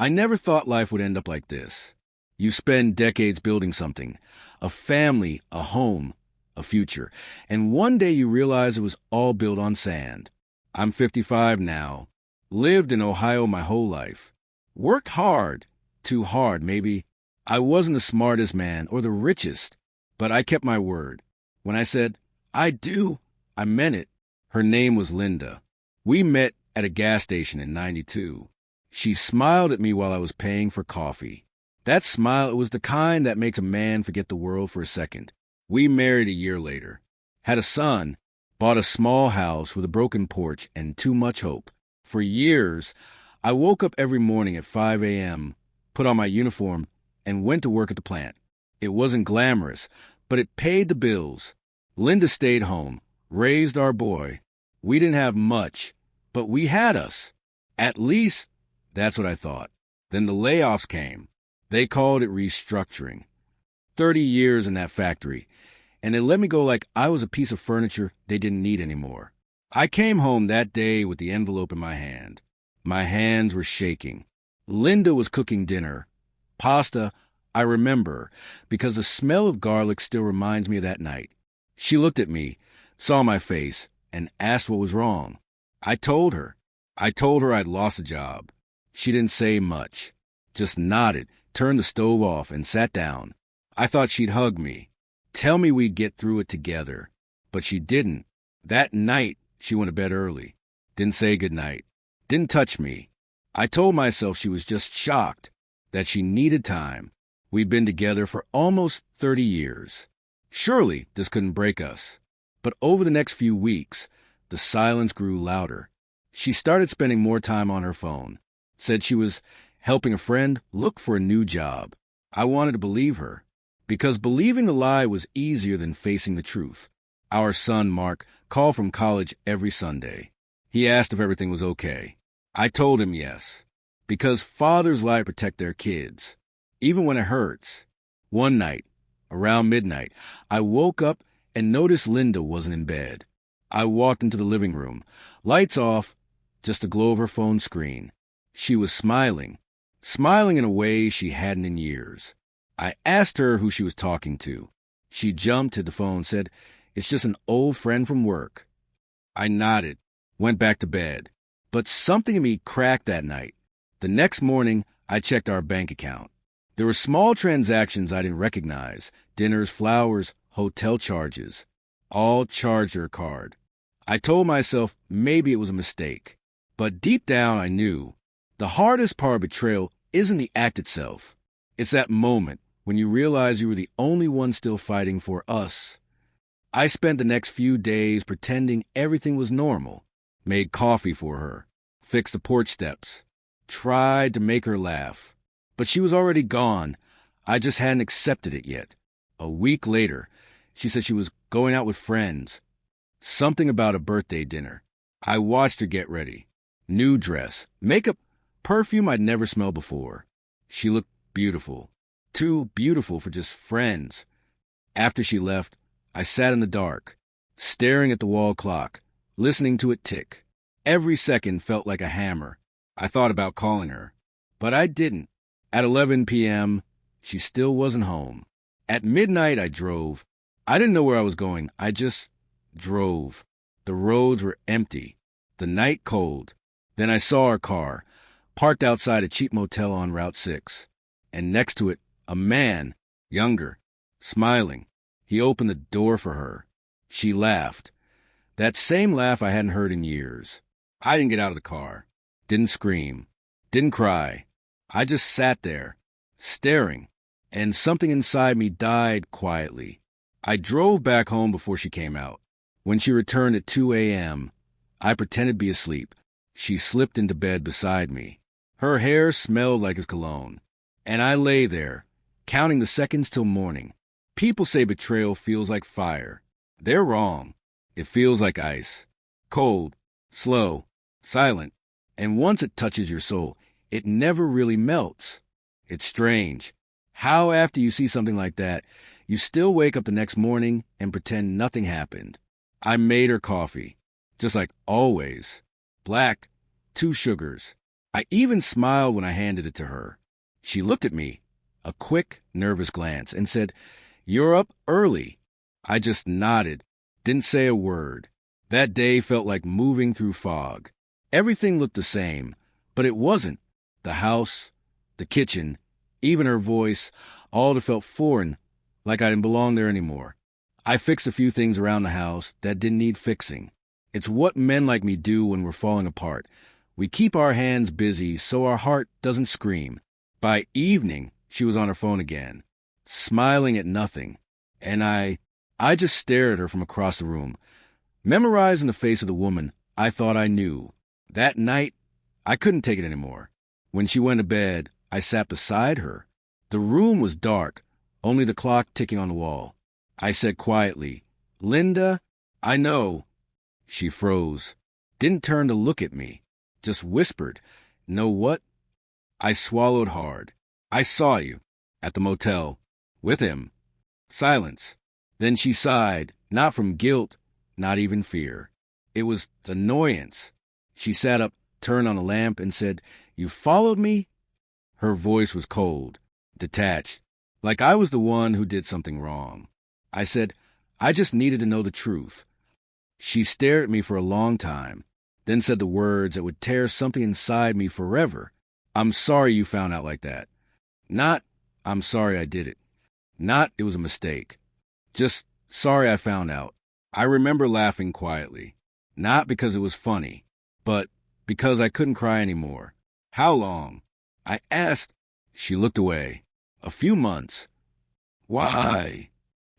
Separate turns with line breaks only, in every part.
I never thought life would end up like this. You spend decades building something, a family, a home, a future, and one day you realize it was all built on sand. I'm 55 now, lived in Ohio my whole life, worked hard, too hard maybe. I wasn't the smartest man or the richest, but I kept my word. When I said, I do, I meant it. Her name was Linda. We met at a gas station in '92. She smiled at me while I was paying for coffee. That smile, it was the kind that makes a man forget the world for a second. We married a year later, had a son, bought a small house with a broken porch and too much hope. For years, I woke up every morning at 5 a.m., put on my uniform, and went to work at the plant. It wasn't glamorous, but it paid the bills. Linda stayed home, raised our boy. We didn't have much, but we had us. At least, that's what I thought. Then the layoffs came. They called it restructuring. 30 years in that factory, and they let me go like I was a piece of furniture they didn't need anymore. I came home that day with the envelope in my hand. My hands were shaking. Linda was cooking dinner. Pasta, I remember, because the smell of garlic still reminds me of that night. She looked at me, saw my face, and asked what was wrong. I told her. I told her I'd lost a job. She didn't say much, just nodded, turned the stove off, and sat down. I thought she'd hug me, tell me we'd get through it together. But she didn't. That night, she went to bed early. Didn't say goodnight. Didn't touch me. I told myself she was just shocked, that she needed time. We'd been together for almost 30 years. Surely this couldn't break us. But over the next few weeks, the silence grew louder. She started spending more time on her phone. Said she was helping a friend look for a new job. I wanted to believe her, because believing the lie was easier than facing the truth. Our son, Mark, called from college every Sunday. He asked if everything was okay. I told him yes, because fathers lie to protect their kids, even when it hurts. One night, around midnight, I woke up and noticed Linda wasn't in bed. I walked into the living room. Lights off, just the glow of her phone screen. She was smiling in a way she hadn't in years. I asked her who she was talking to. She jumped to the phone, said, "It's just an old friend from work." I nodded, went back to bed. But something in me cracked that night. The next morning, I checked our bank account. There were small transactions I didn't recognize, dinners, flowers, hotel charges, all charged her card. I told myself maybe it was a mistake. But deep down, I knew the hardest part of betrayal isn't the act itself. It's that moment when you realize you were the only one still fighting for us. I spent the next few days pretending everything was normal. Made coffee for her, fixed the porch steps, tried to make her laugh. But she was already gone. I just hadn't accepted it yet. A week later, she said she was going out with friends. Something about a birthday dinner. I watched her get ready. New dress, makeup, perfume I'd never smelled before. She looked beautiful. Too beautiful for just friends. After she left, I sat in the dark, staring at the wall clock, listening to it tick. Every second felt like a hammer. I thought about calling her, but I didn't. At 11 p.m., she still wasn't home. At midnight, I drove. I didn't know where I was going. I just drove. The roads were empty. The night cold. Then I saw her car, parked outside a cheap motel on Route 6. And next to it, a man, younger, smiling. He opened the door for her. She laughed. That same laugh I hadn't heard in years. I didn't get out of the car. Didn't scream. Didn't cry. I just sat there, staring, and something inside me died quietly. I drove back home before she came out. When she returned at 2 a.m., I pretended to be asleep. She slipped into bed beside me. Her hair smelled like his cologne. And I lay there, counting the seconds till morning. People say betrayal feels like fire. They're wrong. It feels like ice. Cold, slow, silent. And once it touches your soul, it never really melts. It's strange. How after you see something like that, you still wake up the next morning and pretend nothing happened. I made her coffee, just like always. Black, 2 sugars. I even smiled when I handed it to her. She looked at me, a quick, nervous glance, and said, "You're up early." I just nodded, didn't say a word. That day felt like moving through fog. Everything looked the same, but it wasn't. The house, the kitchen, even her voice, all that felt foreign, like I didn't belong there anymore. I fixed a few things around the house that didn't need fixing. It's what men like me do when we're falling apart. We keep our hands busy so our heart doesn't scream. By evening, she was on her phone again, smiling at nothing, and I just stared at her from across the room, memorizing the face of the woman I thought I knew. That night, I couldn't take it anymore. When she went to bed, I sat beside her. The room was dark, only the clock ticking on the wall. I said quietly, "Linda, I know." She froze, didn't turn to look at me, just whispered, "Know what?" I swallowed hard. "I saw you at the motel with him." Silence. Then she sighed, not from guilt, not even fear. It was annoyance. She sat up, turned on the lamp, and said, "You followed me?" Her voice was cold, detached, like I was the one who did something wrong. I said, "I just needed to know the truth." She stared at me for a long time, then said the words that would tear something inside me forever. "I'm sorry you found out like that. Not, I'm sorry I did it. Not, it was a mistake. Just sorry I found out." I remember laughing quietly, not because it was funny, but because I couldn't cry anymore. "How long?" I asked. She looked away. "A few months." "Why?"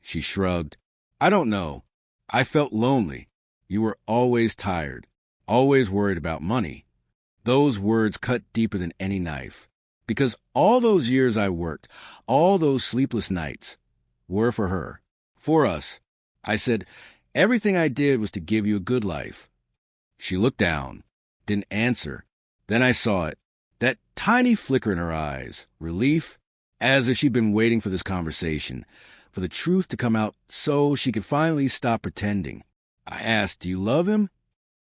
She shrugged. "I don't know. I felt lonely. You were always tired, always worried about money." Those words cut deeper than any knife. Because all those years I worked, all those sleepless nights, were for her, for us. I said, "Everything I did was to give you a good life." She looked down, didn't answer. Then I saw it, that tiny flicker in her eyes, relief, as if she'd been waiting for this conversation, for the truth to come out so she could finally stop pretending. I asked, "Do you love him?"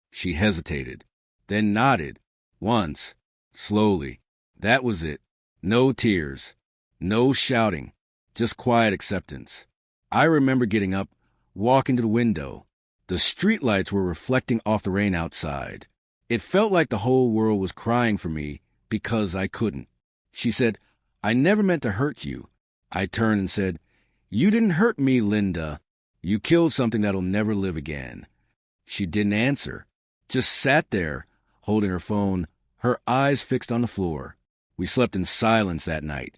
She hesitated, then nodded, once, slowly. That was it. No tears, no shouting, just quiet acceptance. I remember getting up, walking to the window. The streetlights were reflecting off the rain outside. It felt like the whole world was crying for me because I couldn't. She said, "I never meant to hurt you." I turned and said, "You didn't hurt me, Linda. You killed something that'll never live again." She didn't answer, just sat there, holding her phone, her eyes fixed on the floor. We slept in silence that night,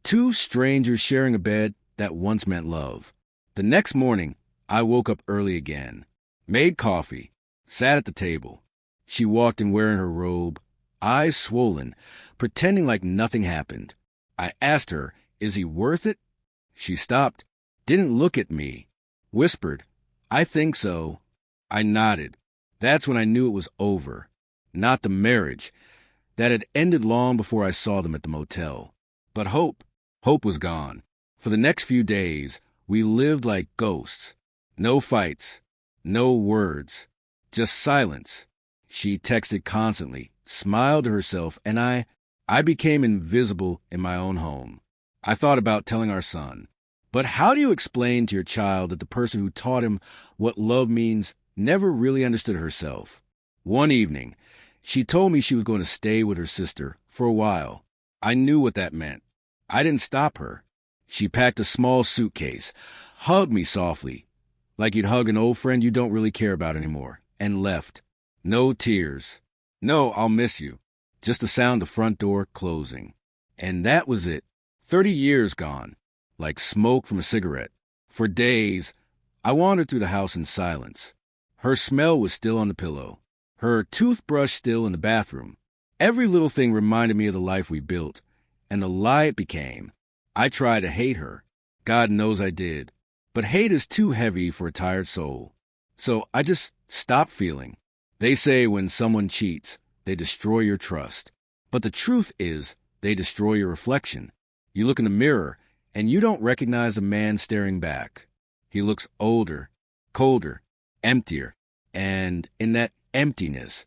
two strangers sharing a bed that once meant love. The next morning, I woke up early again, made coffee, sat at the table. She walked in wearing her robe, eyes swollen, pretending like nothing happened. I asked her, "Is he worth it?" She stopped, didn't look at me, whispered, "I think so." I nodded. That's when I knew it was over. Not the marriage. That had ended long before I saw them at the motel. But hope was gone. For the next few days, we lived like ghosts. No fights, no words, just silence. She texted constantly, smiled to herself, and I became invisible in my own home. I thought about telling our son. But how do you explain to your child that the person who taught him what love means never really understood herself? One evening, she told me she was going to stay with her sister for a while. I knew what that meant. I didn't stop her. She packed a small suitcase, hugged me softly, like you'd hug an old friend you don't really care about anymore, and left. No tears. No, "I'll miss you." Just the sound of the front door closing. And that was it. 30 years gone, like smoke from a cigarette. For days, I wandered through the house in silence. Her smell was still on the pillow. Her toothbrush still in the bathroom. Every little thing reminded me of the life we built, and the lie it became. I tried to hate her. God knows I did. But hate is too heavy for a tired soul. So I just stopped feeling. They say when someone cheats, they destroy your trust. But the truth is, they destroy your reflection. You look in the mirror, and you don't recognize the man staring back. He looks older, colder, emptier. And in that emptiness,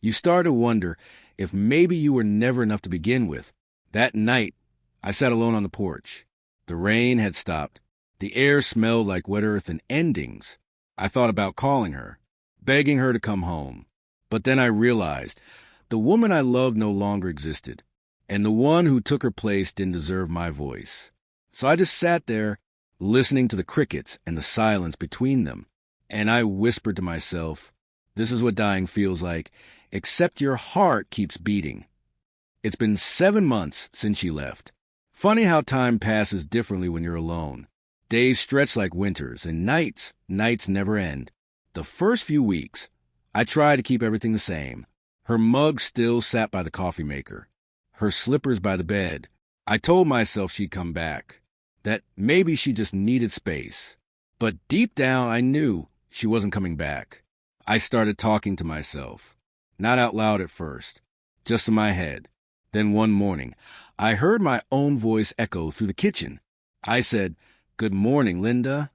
you start to wonder, if maybe you were never enough to begin with. That night, I sat alone on the porch. The rain had stopped. The air smelled like wet earth and endings. I thought about calling her, begging her to come home. But then I realized the woman I loved no longer existed, and the one who took her place didn't deserve my voice. So I just sat there, listening to the crickets and the silence between them, and I whispered to myself, this is what dying feels like, except your heart keeps beating. It's been 7 months since she left. Funny how time passes differently when you're alone. Days stretch like winters, and nights never end. The first few weeks, I tried to keep everything the same. Her mug still sat by the coffee maker, her slippers by the bed. I told myself she'd come back, that maybe she just needed space. But deep down, I knew she wasn't coming back. I started talking to myself, not out loud at first, just in my head. Then one morning, I heard my own voice echo through the kitchen. I said, "Good morning, Linda."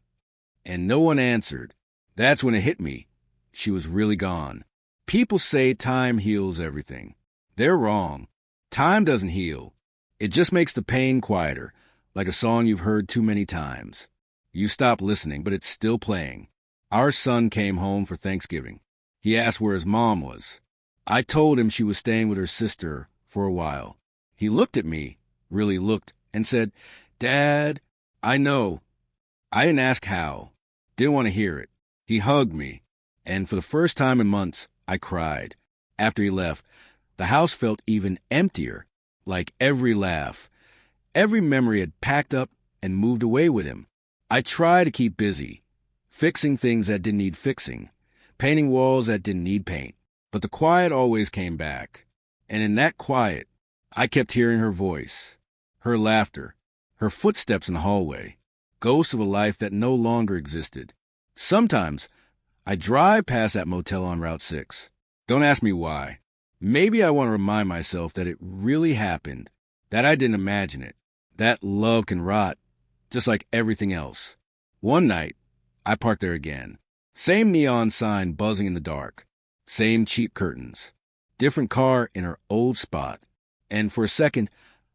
And no one answered. That's when it hit me. She was really gone. People say time heals everything. They're wrong. Time doesn't heal. It just makes the pain quieter, like a song you've heard too many times. You stop listening, but it's still playing. Our son came home for Thanksgiving. He asked where his mom was. I told him she was staying with her sister for a while. He looked at me, really looked, and said, "Dad, I know." I didn't ask how. Didn't want to hear it. He hugged me, and for the first time in months, I cried. After he left, the house felt even emptier, like every laugh, every memory had packed up and moved away with him. I tried to keep busy, fixing things that didn't need fixing, painting walls that didn't need paint. But the quiet always came back. And in that quiet, I kept hearing her voice, her laughter, her footsteps in the hallway, ghosts of a life that no longer existed. Sometimes, I drive past that motel on Route 6. Don't ask me why. Maybe I want to remind myself that it really happened, that I didn't imagine it, that love can rot, just like everything else. One night, I parked there again. Same neon sign buzzing in the dark. Same cheap curtains. Different car in her old spot. And for a second,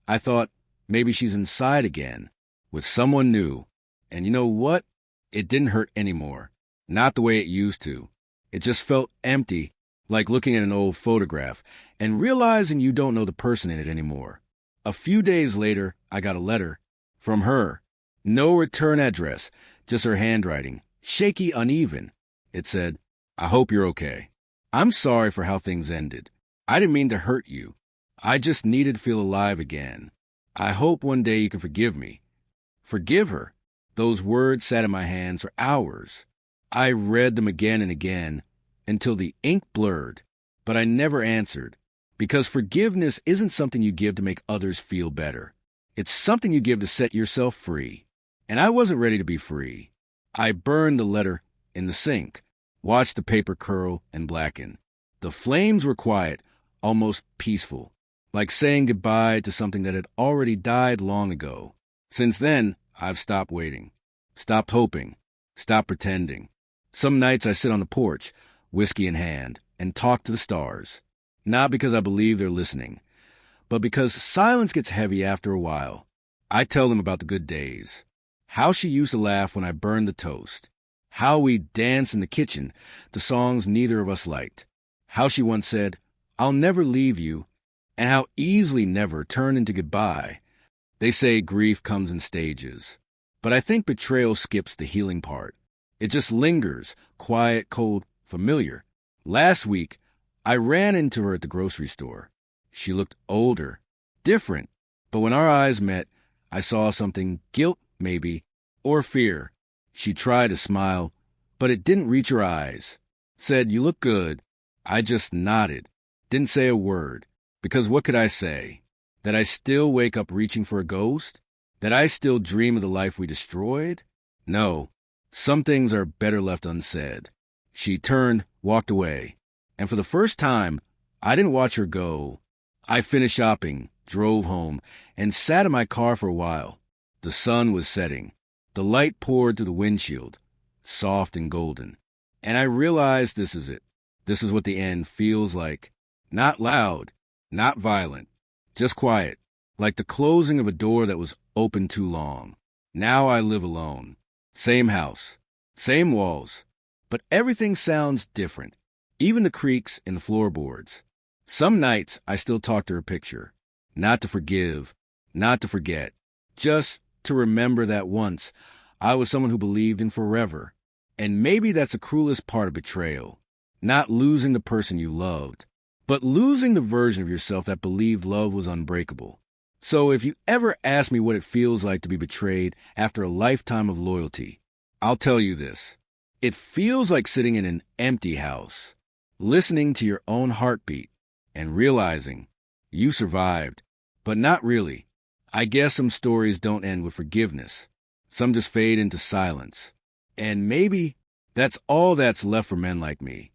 I thought maybe she's inside again, with someone new. And you know what? It didn't hurt anymore. Not the way it used to. It just felt empty, like looking at an old photograph and realizing you don't know the person in it anymore. A few days later, I got a letter from her. No return address, just her handwriting, shaky, uneven. It said, "I hope you're okay. I'm sorry for how things ended. I didn't mean to hurt you. I just needed to feel alive again. I hope one day you can forgive me." Forgive her. Those words sat in my hands for hours. I read them again and again until the ink blurred, but I never answered, because forgiveness isn't something you give to make others feel better. It's something you give to set yourself free. And I wasn't ready to be free. I burned the letter in the sink, watched the paper curl and blacken. The flames were quiet, almost peaceful, like saying goodbye to something that had already died long ago. Since then, I've stopped waiting, stopped hoping, stopped pretending. Some nights I sit on the porch, whiskey in hand, and talk to the stars. Not because I believe they're listening, but because silence gets heavy after a while. I tell them about the good days. How she used to laugh when I burned the toast. How we danced in the kitchen to songs neither of us liked. How she once said, "I'll never leave you," and how easily never turned into goodbye. They say grief comes in stages, but I think betrayal skips the healing part. It just lingers, quiet, cold, familiar. Last week, I ran into her at the grocery store. She looked older, different, but when our eyes met, I saw something, guilt maybe, or fear. She tried to smile, but it didn't reach her eyes. Said, "You look good." I just nodded, didn't say a word, because what could I say? That I still wake up reaching for a ghost? That I still dream of the life we destroyed? No, some things are better left unsaid. She turned, walked away, and for the first time, I didn't watch her go. I finished shopping, drove home, and sat in my car for a while. The sun was setting. The light poured through the windshield, soft and golden. And I realized this is it. This is what the end feels like. Not loud, Not violent, just quiet, like the closing of a door that was open too long. Now I live alone. Same house, same walls, but everything sounds different, even the creaks in the floorboards. Some nights I still talk to her picture, not to forgive, not to forget, just to remember that once I was someone who believed in forever. And maybe that's the cruelest part of betrayal, not losing the person you loved, but losing the version of yourself that believed love was unbreakable. So if you ever ask me what it feels like to be betrayed after a lifetime of loyalty, I'll tell you this. It feels like sitting in an empty house, listening to your own heartbeat, and realizing you survived, but not really. I guess some stories don't end with forgiveness. Some just fade into silence. And maybe that's all that's left for men like me.